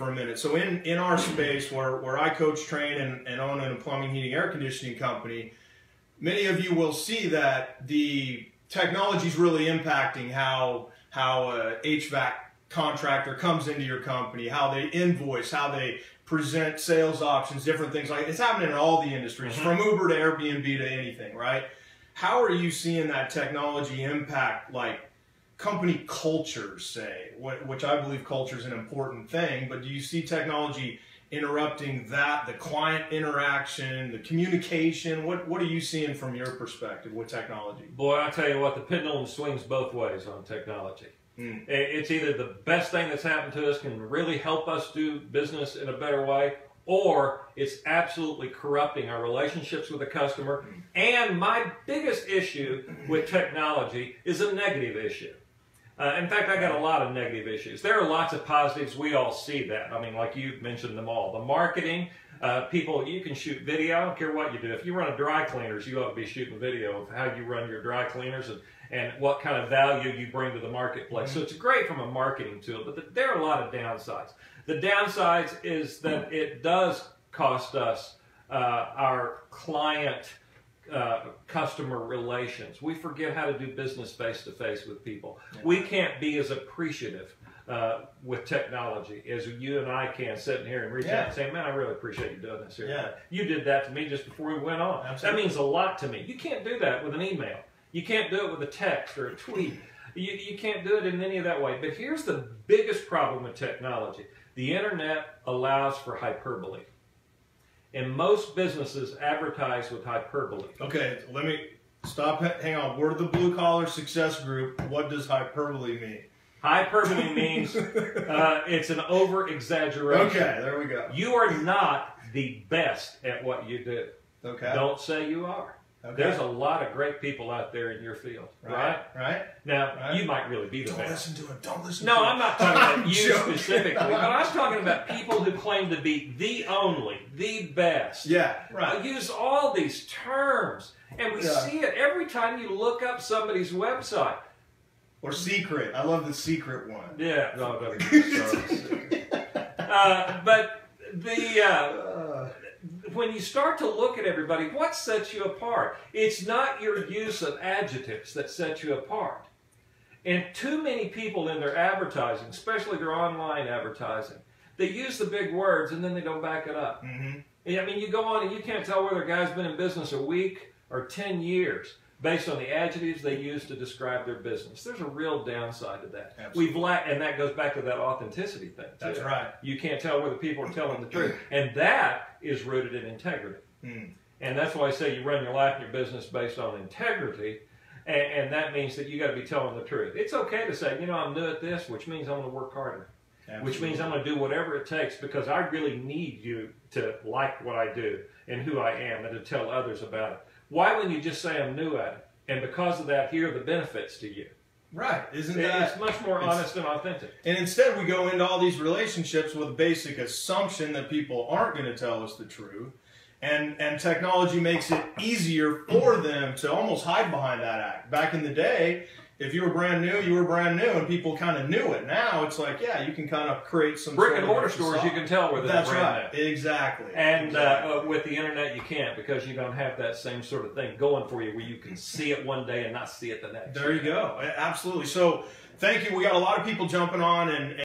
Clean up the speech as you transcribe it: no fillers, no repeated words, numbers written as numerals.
for a minute. So in our space where I coach, train, and own a plumbing, heating, air conditioning company, many of you will see that the technology is really impacting how a HVAC contractor comes into your company, how they invoice, how they present sales options, different things like it's happening in all the industries, from Uber to Airbnb to anything, right? How are you seeing that technology impact like company cultures, say, which I believe culture is an important thing, but do you see technology interrupting that, the client interaction, the communication? What are you seeing from your perspective with technology? Boy, I tell you what, the pendulum swings both ways on technology. It's either the best thing that's happened to us, can really help us do business in a better way, or it's absolutely corrupting our relationships with the customer. And my biggest issue with technology is a negative issue. In fact, I got a lot of negative issues. There are lots of positives. We all see that. I mean, like you mentioned them all. The marketing, people, you can shoot video. I don't care what you do. If you run a dry cleaners, you ought to be shooting video of how you run your dry cleaners and what kind of value you bring to the marketplace. So it's great from a marketing tool, but there are a lot of downsides. The downsides is that it does cost us our client customer relations. We forget how to do business face-to-face with people. We can't be as appreciative with technology as you and I can sitting here and reach out and say, man, I really appreciate you doing this here. You did that to me just before we went on. That means a lot to me. You can't do that with an email. You can't do it with a text or a tweet. You can't do it in any of that way. But here's the biggest problem with technology. The internet allows for hyperbole. And most businesses advertise with hyperbole. Okay, let me stop. Hang on. We're the Blue Collar Success Group. What does hyperbole mean? Hyperbole means it's an over-exaggeration. Okay, there we go. You are not the best at what you do. Okay. Don't say you are. Okay. There's a lot of great people out there in your field, right? Now, you might really be the best. Don't listen to him. Don't listen to him. No, I'm not talking about you specifically, but I'm talking about people who claim to be the only, the best. Yeah, right. Use all these terms, and we see it every time you look up somebody's website. Or secret. I love the secret one. Yeah. No, but when you start to look at everybody, what sets you apart? It's not your use of adjectives that sets you apart. And too many people in their advertising, especially their online advertising, they use the big words and then they don't back it up. I mean, you go on and you can't tell whether a guy's been in business a week or 10 years based on the adjectives they use to describe their business. There's a real downside to that. Absolutely. And that goes back to that authenticity thing, too. That's right. You can't tell whether people are telling the truth. And that is rooted in integrity. And that's why I say you run your life and your business based on integrity, and that means that you got to be telling the truth. It's okay to say, you know, I'm new at this, which means I'm going to work harder. Which means I'm going to do whatever it takes because I really need you to like what I do and who I am and to tell others about it. Why wouldn't you just say I'm new at it? And because of that, here are the benefits to you. Right. Isn't that? It's much more honest and authentic. And instead we go into all these relationships with a basic assumption that people aren't going to tell us the truth. And technology makes it easier for them to almost hide behind that act. Back in the day, if you were brand new, you were brand new, and people kind of knew it. Now it's like, yeah, you can kind of create some brick and mortar stores. You can tell whether they're brand new. Exactly. And with the internet, you can't because you don't have that same sort of thing going for you where you can see it one day and not see it the next. There you go. Absolutely. So thank you. We got a lot of people jumping on and